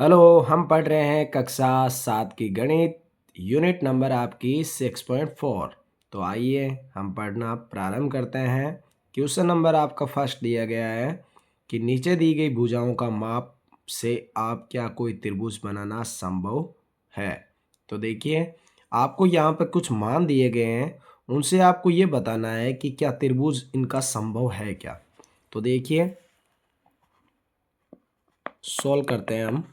Hello, हम पढ़ रहे हैं कक्षा 7 की गणित यूनिट नंबर आपकी 6.4। तो आइए हम पढ़ना प्रारंभ करते हैं। क्वेश्चन नंबर आपका फर्स्ट दिया गया है कि नीचे दी गई भुजाओं का माप से आप क्या कोई त्रिभुज बनाना संभव है। तो देखिए, आपको यहाँ पर कुछ मान दिए गए हैं, उनसे आपको ये बताना है कि क्या त्रिभुज इनका संभव है क्या। तो देखिए, सॉल्व करते हैं हम।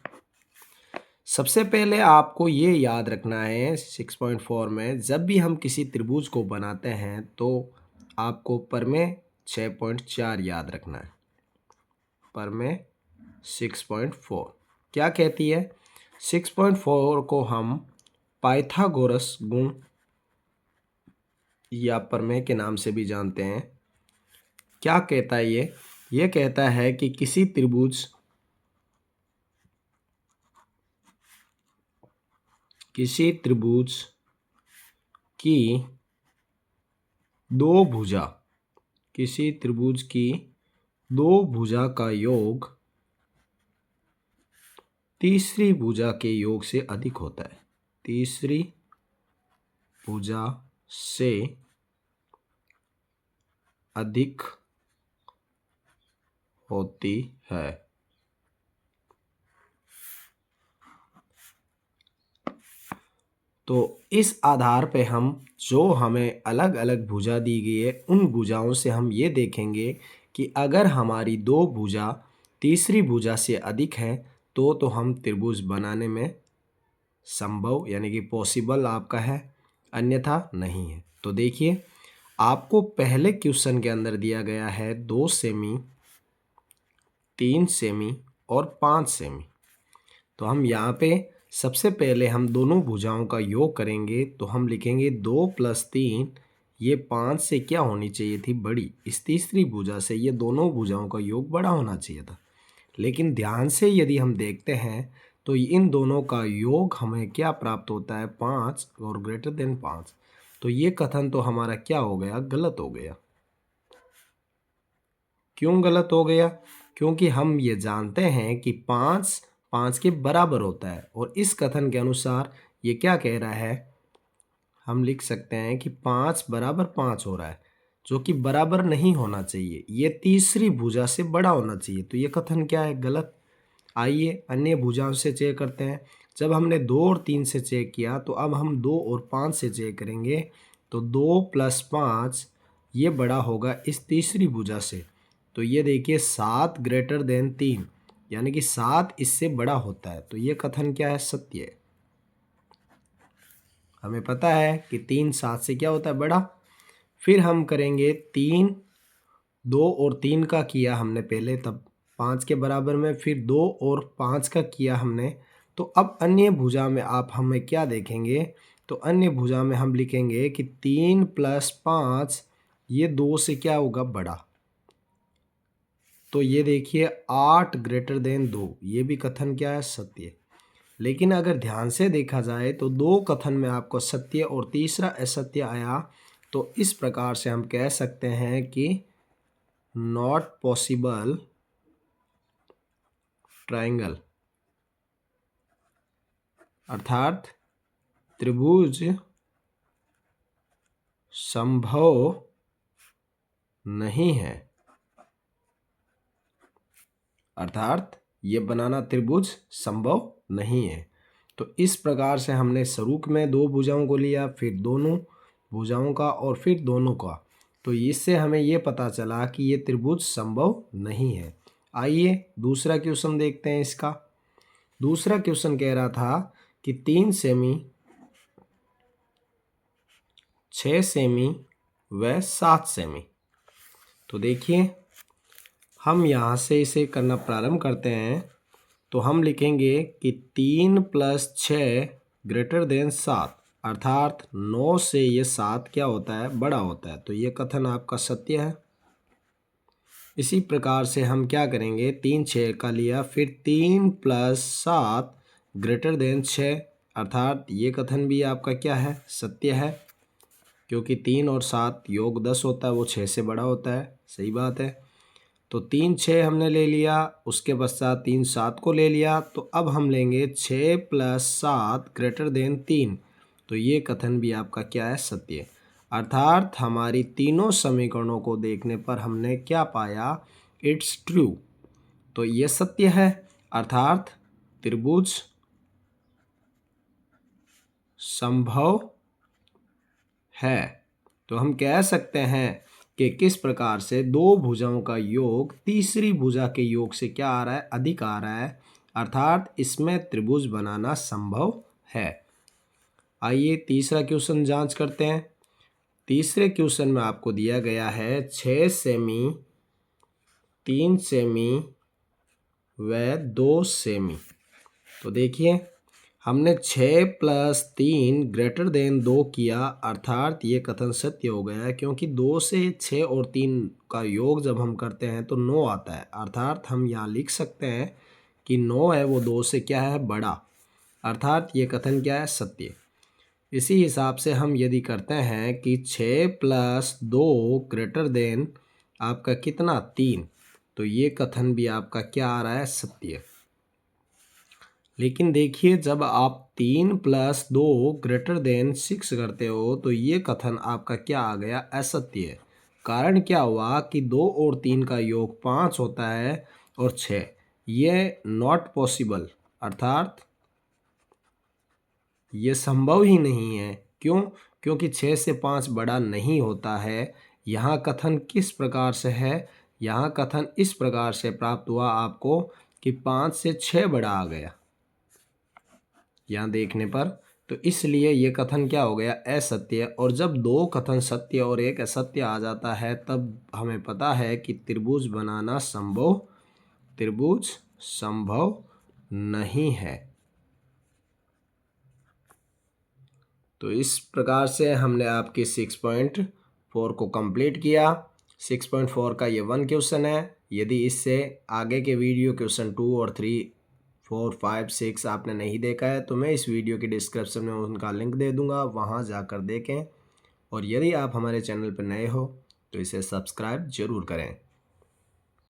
सबसे पहले आपको ये याद रखना है 6.4 में जब भी हम किसी त्रिभुज को बनाते हैं तो आपको प्रमेय 6.4 याद रखना है। प्रमेय 6.4 क्या कहती है? 6.4 को हम पाइथागोरस गुण या प्रमेय के नाम से भी जानते हैं। क्या कहता है ये कहता है कि किसी त्रिभुज की दो भुजा किसी त्रिभुज की दो भुजा का योग तीसरी भुजा के योग से अधिक होता है। तीसरी भुजा से अधिक होती है। तो इस आधार पे हम जो हमें अलग अलग भुजा दी गई है उन भुजाओं से हम ये देखेंगे कि अगर हमारी दो भुजा तीसरी भुजा से अधिक है तो हम त्रिभुज बनाने में संभव यानी कि पॉसिबल आपका है, अन्यथा नहीं है। तो देखिए, आपको पहले क्वेश्चन के अंदर दिया गया है 2 सेमी, 3 सेमी और 5 सेमी। तो हम यहाँ पे सबसे पहले हम दोनों भुजाओं का योग करेंगे तो हम लिखेंगे 2 + 3, ये 5 से क्या होनी चाहिए थी? बड़ी। इस तीसरी भुजा से ये दोनों भुजाओं का योग बड़ा होना चाहिए था। लेकिन ध्यान से यदि हम देखते हैं तो इन दोनों का योग हमें क्या प्राप्त होता है? 5 और ग्रेटर देन 5। तो ये कथन तो हमारा क्या हो गया? गलत हो गया। क्यों गलत हो गया? क्योंकि हम ये जानते हैं कि 5 5 के बराबर होता है और इस कथन के अनुसार ये क्या कह रहा है? हम लिख सकते हैं कि 5 बराबर 5 हो रहा है, जो कि बराबर नहीं होना चाहिए। ये तीसरी भुजा से बड़ा होना चाहिए। तो ये कथन क्या है? गलत। आइए अन्य भुजाओं से चेक करते हैं। जब हमने 2 और 3 से चेक किया तो अब हम 2 और 5 से चेक करेंगे। तो 2 + 5 ये बड़ा होगा इस तीसरी भुजा से। तो ये देखिए 7 ग्रेटर देन 3, यानी कि 7 इससे बड़ा होता है। तो ये कथन क्या है? सत्य है। हमें पता है कि 3 7 से क्या होता है? बड़ा। फिर हम करेंगे 3, 2 और 3 का किया हमने पहले, तब 5 के बराबर में, फिर 2 और 5 का किया हमने। तो अब अन्य भुजा में आप हमें क्या देखेंगे? तो अन्य भुजा में हम लिखेंगे कि 3 + 5 ये 2 से क्या होगा? बड़ा। तो ये देखिए 8 ग्रेटर देन 2, ये भी कथन क्या है? सत्य। लेकिन अगर ध्यान से देखा जाए तो दो कथन में आपको सत्य और तीसरा असत्य आया। तो इस प्रकार से हम कह सकते हैं कि नॉट पॉसिबल ट्रायंगल, अर्थात त्रिभुज संभव नहीं है। अर्थात ये बनाना त्रिभुज संभव नहीं है। तो इस प्रकार से हमने शुरू में दो भुजाओं को लिया, फिर दोनों भुजाओं का और फिर दोनों का। तो इससे हमें ये पता चला कि ये त्रिभुज संभव नहीं है। आइए दूसरा क्वेश्चन देखते हैं इसका। दूसरा क्वेश्चन कह रहा था कि 3 सेमी, 6 सेमी व 7 सेमी। तो देखिए, हम यहाँ से इसे करना प्रारंभ करते हैं। तो हम लिखेंगे कि 3 + 6 ग्रेटर देन 7, अर्थात 9 से ये 7 क्या होता है? बड़ा होता है। तो ये कथन आपका सत्य है। इसी प्रकार से हम क्या करेंगे? 3 6 का लिया, फिर 3 + 7 ग्रेटर देन 6, अर्थात ये कथन भी आपका क्या है? सत्य है, क्योंकि 3 और 7 योग 10 होता है, वो 6 से बड़ा होता है। सही बात है। तो 3 6 हमने ले लिया, उसके पश्चात 3 7 को ले लिया। तो अब हम लेंगे 6 + 7 > 3। तो ये कथन भी आपका क्या है, सत्य। अर्थात हमारी तीनों समीकरणों को देखने पर हमने क्या पाया, इट्स ट्रू। तो ये सत्य है, अर्थात त्रिभुज संभव है। तो हम कह सकते हैं कि किस प्रकार से दो भुजाओं का योग तीसरी भुजा के योग से क्या आ रहा है, अधिक आ रहा है, अर्थात इसमें त्रिभुज बनाना संभव है। आइए तीसरा क्वेश्चन जांच करते हैं। तीसरे क्वेश्चन में आपको दिया गया है 6 सेमी, 3 सेमी व 2 सेमी। तो देखिए हमने 6 + 3 > 2 किया, अर्थात ये कथन सत्य हो गया है, क्योंकि 2 से 6 और 3 का योग जब हम करते हैं तो 9 आता है। अर्थात हम यहाँ लिख सकते हैं कि 9 है वो 2 से क्या है, बड़ा। अर्थात ये कथन क्या है, सत्य। इसी हिसाब से हम यदि करते हैं कि 6 + 2 > आपका कितना, 3। तो ये कथन भी आपका क्या आ रहा है, सत्य। लेकिन देखिए जब आप 3 + 2 > 6 करते हो तो ये कथन आपका क्या आ गया, असत्य है। कारण क्या हुआ कि 2 और 3 का योग 5 होता है और 6, ये नॉट पॉसिबल, अर्थात ये संभव ही नहीं है। क्यों? क्योंकि 6 से 5 बड़ा नहीं होता है। यहाँ कथन किस प्रकार से है, यहाँ कथन इस प्रकार से प्राप्त हुआ आपको कि 5 से 6 बड़ा आ गया यहाँ देखने पर। तो इसलिए ये कथन क्या हो गया, असत्य। और जब दो कथन सत्य और एक असत्य आ जाता है तब हमें पता है कि त्रिभुज बनाना त्रिभुज संभव नहीं है। तो इस प्रकार से हमने आपकी 6.4 को कंप्लीट किया। 6.4 का ये 1 क्वेश्चन है। यदि इससे आगे के वीडियो क्वेश्चन 2 और 3 4 5 6 आपने नहीं देखा है तो मैं इस वीडियो के डिस्क्रिप्शन में उनका लिंक दे दूंगा, वहां जाकर देखें। और यदि आप हमारे चैनल पर नए हो तो इसे सब्सक्राइब जरूर करें।